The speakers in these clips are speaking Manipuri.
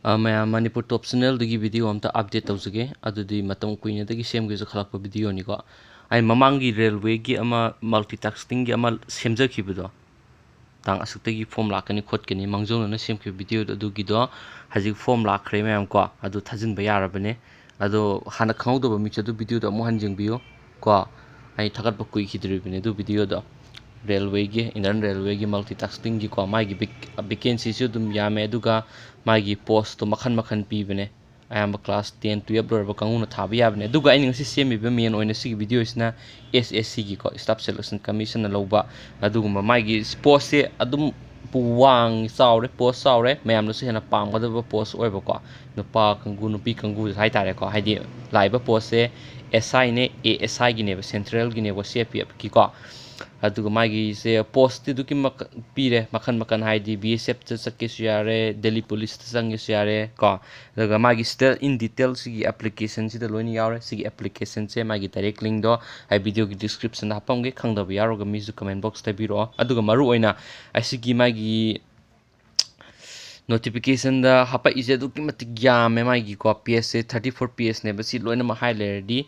मैं मणिपुर टॉप चैनल की वीडियो अमता अपडेट तौजगे अदुदी मतम कुइने दगी सेमगे खलक वीडियो निको आई ममांगी रेलवे की मल्टीटास्किंग की सेमजखिबदो तांग असुक्तगी फॉर्म लाकनी खोटकनी मंगजोंना सेमखि वीडियो अदुगिदो हजिक फॉर्म लाखरे मैम को अदु थाजिन यारबने अदो हाना खंगदो मिचदु वीडियो दो मो हंजिंगबियो को आई थगत बकुई खिद्रिबने दु वीडियो दो रेलवे की इंडियन रेलवे की मल्टीटास्किंग की को मागी वैकेंसी यामे मागी पोस्ट तो मखन मखन पीबने अयाम क्लास 10 12 लोरब कंगुना थाबा याबने दुगा आई ngasi सेमिबे मेन ओइना सिगी वीडियो सिना एसएससी की को स्टाफ सिलेक्शन कमीशन लौबा अदुगुमा मागी पोस्ट से अदुम वांग चावरे पोस्ट चावरे मैमनसु हेना पामगदब पोस्ट ओइबको नुपा कंगु नुपी कंगु हाइतारे को हाइदि लाइबा पोस्ट से एसआई ने एएसआई गिने सेंट्रल गिने सीपीएफ की को अदुग मागी से पोस्ट दुकी पीरे मखन मखन हाइदि बीएसएफ चटकेसु यारे दिल्ली पुलिस चंगेसु यारे को अदुग मागी स्टेल इन डिटेल सिगी एप्लीकेशन सिदा लोइनि यारे सिगी एप्लीकेशन से मागी डायरेक्ट लिंक दो आई वीडियो की डिस्क्रिप्शन हापंगे खंगदब यारोग मिजु कमेंट बॉक्स तबिरो अदुग मरु ओइना असिगी मागी नोटिफिकेशन दा हापा इजे दुकी मति यामे मागी को पीएस से 34 पीएस ने बसी लोइना मा हाई लेरदी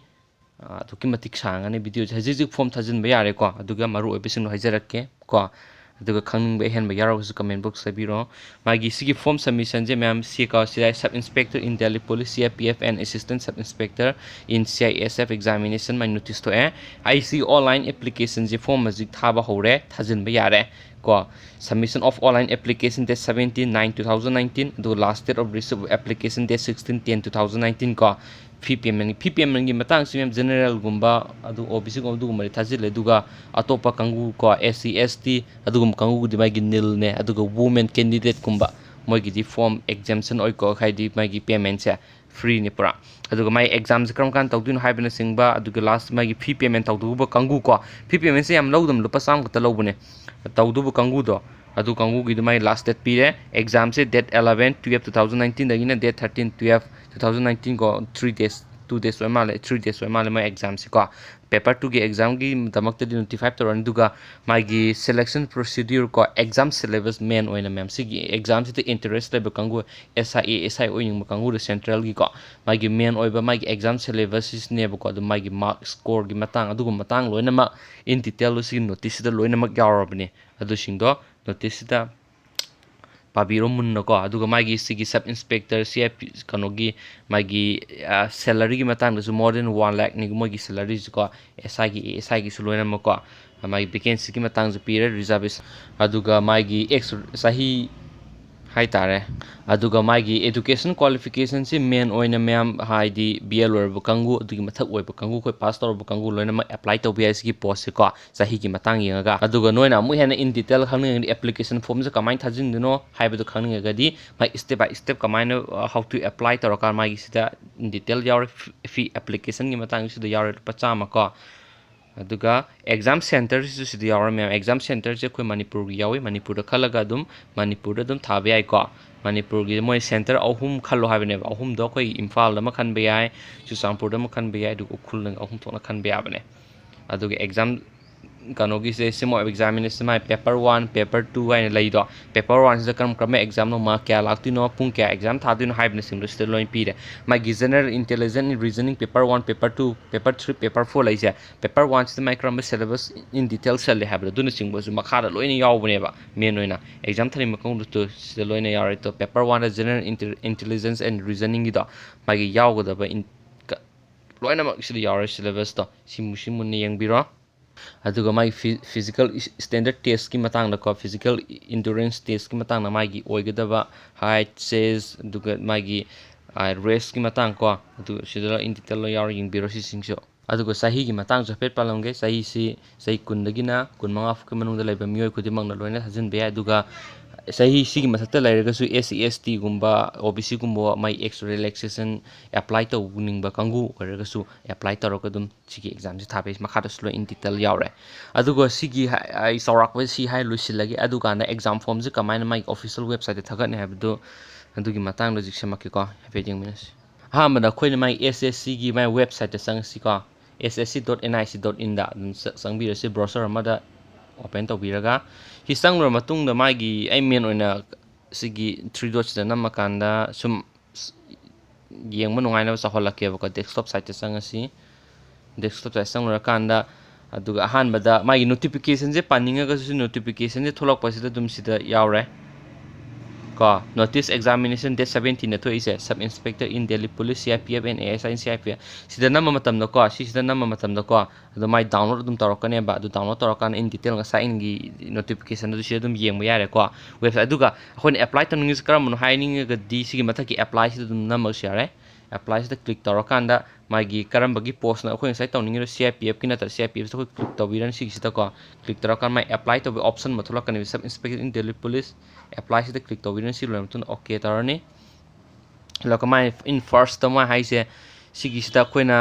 अदुकी मतिक सांगाने वीडियो हजिक फॉर्म थाजिनबा यारे को अदुगा मरु ओइबसिन हाइजरके को अदुगा खंगबे हेनबा यारोगसु कमेंट बॉक्स तबिरो मागी सिगी फॉर्म सबमिशन जे मैम सीका CI sub inspector in Delhi police CIPF and assistant sub inspector in CISF examination माइ नोटिस तो ए आईसी ऑनलाइन एप्लीकेशन जे फॉर्म हजिक थाबा होरे थाजिनबा यारे को submission of online application date 17/9/2019 दो last date of receive application date 16/10/2019 को फी पेमेंट की मतंग से जनरल गुम्बा अदु ओबीसी गुम्बा थाजिले दुगा अतोपा कंगु को एससी एसटी अदुगुम कंगु दि मागी नील ने अदुगा वुमेन कैंडिडेट गुम्बा मोगी दी फॉर्म एग्जाम्शन ओइ को खाइदी मागी पेमेंट से फ्री ने पूरा अदुगा माई एग्जाम से क्रम कान तौदुन हाइबने सिंगबा अदुगा लास्ट मागी फी पेमेंट तौदुबा कंगु को फी पेमेंट से याम लौदम लुपा साम खत लौबने तौदुबा कंगु दो अदु कंगु की माई लास्ट डेट पीरे एग्जाम से डेट 11/12/2019 दगिना डेट 13/12/2019 को 3 days 2 days ओइ माले 3 days ओइ माले माई एग्जाम से को पेपर 2 की एग्जाम की दमक ते नोटिफाई तोरन दुगा मागी सिलेक्शन प्रोसीड्यूर को एग्जाम सिलेबस मेन ओइना मैम सिगी एग्जाम से इंटरेस्ट लेब कंगु एसआई एसआई ओइनिंग कंगु सेंट्रल की को मागी मेन ओइबा मागी एग्जाम सिलेबस नेब को मागी मार्क स्कोर की मतंग अदुगु मतंग लोइनमा इन डिटेल सि नोटिस दा लोइनमा यावरबने अदु सिंगदो नोटिस दा पाबीरो मुन्न को अदुगा मागी सिगी सब इंस्पेक्टर सीएफ कनोगी मागी सैलरी की मतंग दसु मोर देन 1 लाख नि मोगी सैलरी को एसआई की सुलोइना मको मागी वैकेंसी की मतंग ज पीरे रिजर्वेशन अदुगा मागी एक्स सही हाई तारे अदुगा मागी एजुकेशन क्वालिफिकेशन से मेन ओइना मैम हाइदी बीएल ओरब कंगु अदुगी मथक ओइब कंगु कोइ पास तौरब कंगु लोइना अप्लाई तौबि याइ सिगी पोस्ट से को सही की मतंग यंगा अदुगा नोइना मु हेना इन डिटेल खंगनि एप्लीकेशन फॉर्म से कमाइन थाजिनदनो हाइबदु खंगनिगदी माइ स्टेप बाय स्टेप कमाइन हाउ टू अप्लाई तौरका मागी सिदा in detail Yavar fee application की मतंग सिदा यावर 50 को अदुगा एग्जाम सेंटर सिदी यावर मैम एग्जाम सेंटर से कोइ मणिपुर की यावे मणिपुर खलगा मणिपुर थाबे याइ को मणिपुर की मोय सेंटर अहुम खलो हाबने अहुम दो कोइ इम्फाल दम खनबे याइ चुसांपुर दम खनबे याइ दु उखुल अहुम थोना खनबे याबने अदुगा एग्जाम कनोगी से सिमो एग्जामिनेशन माइ पेपर 1 पेपर 2 हाइन लैदो पेपर 1 से क्रम क्रम एग्जाम नो मा क्या लागतिनो पुंग क्या एग्जाम थादिनो हाइबने सिंगल स्टे लोइन पीरे माइ जनरल इंटेलिजेंस इन reasoning paper 1 paper 2 paper 3 paper 4 लैसे पेपर 1 से माइ क्रम सिलेबस इन डिटेल सेल हाबदो दुनो सिंगबसु मखादा लोइन यावबनेबा मेन ओइना एग्जाम थानि मखंग तो से लोइन यारे तो paper 1 general intelligence and reasoning गिदो माइ यावगदबा इन लोइना मक सिदि यारे सिलेबस तो सिमुने यंगबिरो अदुगा माई फिजिकल स्टैंडर्ड टेस्ट की मतंग को फिजिकल इंड्योरेंस टेस्ट की मतंग मागी ओइगदबा हाइट सेज दुगा मागी रेस की मतंग को अदु सिदला इन डिटेल यार यंगबिरो सिसिंगसो अदुगा सही की मतंग जफेट पालंगे सही सी सही कुंदगिना कुनमंगा फुक मनुंग लेबा मियोय खुदिमंग लोइना हजन बे अदुगा सही सिगी मथक्ता लाइरगसु एससी एसटी गुम्बा ओबीसी गुम्बा माई एक्स्ट्रा रिलैक्सेशन अप्लाई तौनिंगबा कंगु ओरगसु अप्लाई तौरक दुम सिगी एग्जाम से थाबे मखादा स्लो इन डिटेल यावरे अदुगा सिगी आई सौराकबा सि हाइ लुसिलगे अदुगाना एग्जाम फॉर्म से कमाइन माई ऑफिशियल वेबसाइट थगने हाबदो अदुगी मतंग लजिक समके को हेपेजिंग मिनस हा मदा खोइन माई एसएससी की माई वेबसाइट संगसी को ssc.nic.in दा संगबिरसे ब्राउजर अमदा ओपन तौबिरगा हिसंग मागी आई मेन ओइना ꯁꯤꯒꯤ 3 ꯗꯣꯠꯁꯤꯗ ꯅꯝꯃꯀꯥꯟꯗ ꯁꯨꯝ ꯌꯦꯡꯕ ꯅꯨꯡꯉꯥꯏꯅꯕ ꯆꯥꯎꯍꯜꯂꯛꯀꯦꯕꯀꯣ ꯗꯦꯛꯁꯇꯣꯞ ꯁꯥꯏꯠꯇ ꯆꯪꯉꯁꯤ ꯗꯦꯛꯁꯇꯣꯞ ꯁꯥꯏꯠ ꯆꯪꯂꯨꯔꯀꯥꯟꯗ ꯑꯗꯨꯒ ꯑꯍꯥꯟꯕꯗ ꯃꯥꯒꯤ ꯅꯣꯇꯤꯐꯤꯀꯦꯁꯟꯁꯦ ꯄꯥꯅꯤꯡꯉꯒꯁꯨ ꯅꯣꯇꯤꯐꯤꯀꯦꯁꯟꯁꯦ ꯊꯣꯛꯂꯛꯄꯁꯤꯗ ꯑꯗꯨꯝ ꯁꯤꯗ ꯌꯥꯎꯔꯦ ꯀꯣ ꯅꯣꯇꯤꯁ ꯑꯦꯛꯖꯥꯃꯤꯅꯦꯁꯟ ꯗꯦꯠ 17ꯗ ꯊꯣꯛꯏꯁꯦ sub inspector in Delhi police CIPF and ASI CIPF ꯁꯤꯗ ꯅꯝꯕ ꯃꯇꯝꯗꯀꯣ ꯁꯤꯁꯤꯗ ꯅꯝꯕ ꯃꯇꯝꯗꯀꯣ ꯑꯗꯣ ꯃꯥꯏ ꯗꯥꯎꯟꯂꯣꯗ ꯑꯗꯨꯝ ꯇꯧꯔꯛꯀꯅꯦꯕ ꯑꯗꯨ ꯗꯥꯎꯟꯂꯣꯗ ꯇꯧꯔꯀꯥꯟꯗ ꯏꯟ ꯗꯤꯇꯦꯜ ꯉꯁꯥꯏ ꯏꯟꯒꯤ ꯅꯣꯇꯤꯐꯤꯀꯦꯁꯟ ꯑꯗꯨ ꯁꯤꯗ ꯑꯗꯨꯝ ꯌꯦꯡꯕ ꯌꯥꯔꯦꯀꯣ ꯋꯦꯕꯁꯥꯏꯠ ꯑꯗꯨꯒ ꯑꯩꯈꯣꯏꯅ ꯑꯦꯄ꯭ꯂꯥꯏ ꯇꯧꯅꯤꯡꯉꯤꯁꯤ ꯀꯔꯝꯕꯅꯣ ꯍꯥꯏꯅꯤꯡꯉꯒꯗꯤ ꯁꯤꯒꯤ ꯃꯊꯛꯀꯤ ꯑꯦꯄ꯭ꯂꯥꯏꯁꯤꯗ ꯑꯗꯨꯝ ꯅꯝꯃꯒꯁꯨ ꯌꯥꯔꯦ ꯑꯦꯄ꯭ꯂꯥꯏꯁꯤꯗ ꯀ꯭ꯂꯤꯛ ꯇꯧꯔꯀꯥꯟꯗ ꯃꯥꯒꯤ ꯀꯔꯝꯕꯒꯤ ꯄꯣꯁꯅ ꯑꯩꯈꯣꯏ ꯉꯁꯥꯏ ꯇꯧꯅꯤꯡꯉꯤꯕ CIPFꯀꯤ ꯅꯠꯇ꯭ꯔꯒ CIPFꯁꯤꯗ ꯑꯩꯈꯣꯏ ꯀ꯭ꯂꯤꯛ ꯇꯧꯕꯤꯔꯅꯤ ꯁꯤꯒꯤꯁꯤꯗꯀꯣ ꯀ꯭ꯂꯤꯛ ꯇꯧꯔꯀꯥꯟꯗ ꯃꯥꯏ ꯑꯦꯄ꯭ꯂꯥꯏ ꯇꯧꯕ ꯑꯣꯞꯁꯟ ꯑꯃ ꯊꯣꯛꯂꯛꯀꯅꯦꯕ sub inspector in Delhi police ꯑꯦꯄ꯭ꯂꯥꯏꯁꯤꯗ click ꯇꯧꯕꯤꯔꯅꯤ ꯁꯤ ꯂꯣꯏꯔ ꯃꯇꯨꯡꯗ ꯑꯣꯀꯦ ꯇꯧꯔꯅꯤ ꯂꯣꯏꯔꯒ ꯃꯥꯏ ꯏꯟ ꯐꯥꯔꯁꯇ ꯃꯥ ꯍꯥꯏꯁꯦ ꯁꯤꯒꯤꯁꯤꯗ ꯑꯩꯈꯣꯏꯅ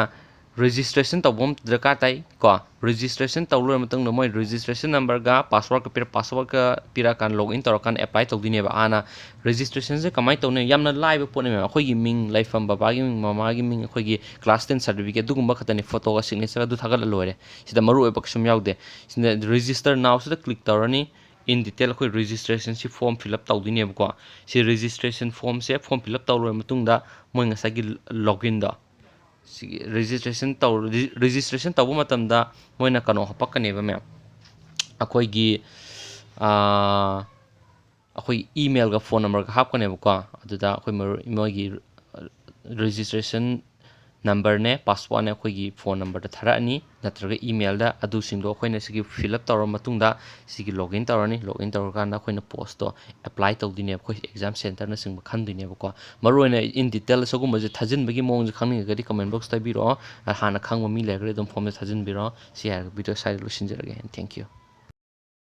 ꯔꯦꯖꯤꯁꯇ꯭ꯔꯦꯁꯟ ꯇꯧꯕ ꯑꯃ ꯗꯔꯀꯥꯔ ꯇꯥꯏ ꯀꯣ ꯔꯦꯖꯤꯁꯇ꯭ꯔꯦꯁꯟ ꯇꯧ ꯂꯣꯏꯔ ꯃꯇꯨꯡꯗ ꯃꯣꯏ ꯔꯦꯖꯤꯁꯇ꯭ꯔꯦꯁꯟ ꯅꯝꯕꯔꯒ ꯄꯥꯁꯋꯥꯔꯗꯀ ꯄꯤꯔꯛꯑꯀꯥꯟꯗ ꯂꯣꯒꯏꯟ ꯇꯧꯔꯀꯥꯟꯗ ꯑꯦꯄ꯭ꯂꯥꯏ ꯇꯧꯗꯣꯏꯅꯦꯕ ꯍꯥꯟꯅ ꯔꯦꯖꯤꯁꯇ꯭ꯔꯦꯁꯟꯁꯦ ꯀꯃꯥꯏꯅ ꯇꯧꯅꯤ ꯌꯥꯝꯅ ꯂꯥꯏꯕ ꯄꯣꯠꯅꯦ ꯃꯦꯝ ꯑꯩꯈꯣꯏꯒꯤ ꯃꯤꯡ ꯂꯩꯐꯝ ꯕꯕꯥꯒꯤ ꯃꯤꯡ ꯃꯃꯥꯒꯤ ꯃꯤꯡ ꯑꯩꯈꯣꯏꯒꯤ ꯀ꯭ꯂꯥꯁ 10 ꯁꯥꯔꯇꯤꯐꯤꯀꯦꯠ ꯑꯗꯨꯒꯨꯝꯕ ꯈꯛꯇꯅꯤ ꯐꯣꯇꯣꯒ ꯁꯤꯒꯅꯦꯆꯔ ꯑꯗꯨ ꯊꯥꯒꯠꯂ ꯂꯣꯏꯔꯦ ꯁꯤꯗ ꯃꯔꯨ ꯑꯣꯏꯕ ꯀꯩꯁꯨꯝ ꯌꯥꯎꯗꯦ ꯁꯤꯗ ꯔꯦꯖꯤꯁꯇꯔ ꯅꯥꯎꯁꯤꯗ ꯀ꯭ꯂꯤꯛ ꯇꯧꯔꯅꯤ ꯏꯟ ꯗꯤꯇꯦꯜ ꯑꯩꯈꯣꯏ ꯔꯦꯖꯤꯁꯇ꯭ꯔꯦꯁꯟꯁꯤ ꯐꯣꯔꯝ ꯐꯤꯜ ꯑꯞ ꯇꯧꯗꯣꯏꯅꯦꯕꯀꯣ ꯁꯤ ꯔꯦꯖꯤꯁꯇ꯭ꯔꯦꯁꯟ ꯐꯣꯔꯝꯁꯦ ꯐꯣꯔꯝ ꯐꯤꯜ ꯑꯞ ꯇꯧꯔꯕ ꯃꯇꯨꯡꯗ ꯃꯣꯏ ꯉꯁꯥꯏꯒꯤ ꯂꯣꯒꯏꯟꯗꯣ ꯁꯤꯒꯤ ꯔꯦꯖꯤꯁꯇ꯭ꯔꯦꯁꯟ ꯇꯧꯕ ꯃꯇꯝꯗ ꯃꯣꯏꯅ ꯀꯩꯅꯣ ꯍꯥꯞꯄꯛꯀꯅꯦꯕ ꯃꯦꯝ ꯑꯩꯈꯣꯏꯒꯤ ꯑꯩꯈꯣꯏ ꯏꯃꯦꯜꯒ ꯐꯣꯟ ꯅꯝꯕꯔꯒ ꯍꯥꯞꯀꯅꯦꯕꯀꯣ ꯑꯗꯨꯗ ꯑꯩꯈꯣꯏ ꯃꯣꯏꯒꯤ ꯔꯦꯖꯤꯁꯇ꯭ꯔꯦꯁꯟ ꯅꯝꯕꯔꯅꯦ ꯄꯥꯁꯋꯥꯔꯗꯅꯦ ꯑꯩꯈꯣꯏꯒꯤ ꯐꯣꯟ ꯅꯝꯕꯔꯗ ꯊꯥꯔꯛꯑꯅꯤ ꯅꯠꯇ꯭ꯔꯒ ꯏꯃꯦꯜꯗ ꯑꯗꯨꯁꯤꯡꯗꯣ ꯑꯩꯈꯣꯏꯅ ꯁꯤꯒꯤ ꯐꯤꯜ ꯑꯞ ꯇꯧꯔꯕ ꯃꯇꯨꯡꯗ ꯁꯤꯒꯤ ꯂꯣꯒꯏꯟ ꯇꯧꯔꯅꯤ ꯂꯣꯒꯏꯟ ꯇꯧꯔꯀꯥꯟꯗ ꯑꯩꯈꯣꯏꯅ ꯄꯣꯁꯇꯣ ꯑꯦꯄ꯭ꯂꯥꯏ ꯇꯧꯗꯣꯏꯅꯦꯕ ꯑꯩꯈꯣꯏ ꯑꯦꯛꯖꯥꯝ ꯁꯦꯟꯇꯔꯅꯆꯤꯡꯕ ꯈꯟꯗꯣꯏꯅꯦꯕꯀꯣ ꯃꯔꯨꯑꯣꯏꯅ ꯏꯟ ꯗꯤꯇꯦꯜ ꯁꯤꯒꯨꯝꯕꯁꯦ ꯊꯥꯖꯤꯟꯕꯒꯤ ꯃꯑꯣꯡꯁꯦ ꯈꯪꯅꯤꯡꯉꯒꯗꯤ ꯀꯃꯦꯟ ꯕꯣꯛꯁꯇ ꯍꯥꯏꯕꯤꯔꯛꯑꯣ ꯍꯥꯟꯅ ꯈꯪꯕ ꯃꯤ ꯂꯩꯔꯒꯗꯤ ꯑꯗꯨꯝ ꯐꯣꯝꯗ ꯊꯥꯖꯤꯟꯕꯤꯔꯣ ꯁꯤ ꯍꯥꯏꯔꯒ ꯚꯤꯗꯤꯑꯣ ꯁ꯭ꯋꯥꯏꯗ ꯂꯣꯏꯁꯤꯟꯖꯔꯒꯦ ꯊꯦꯡꯛ ꯌꯨ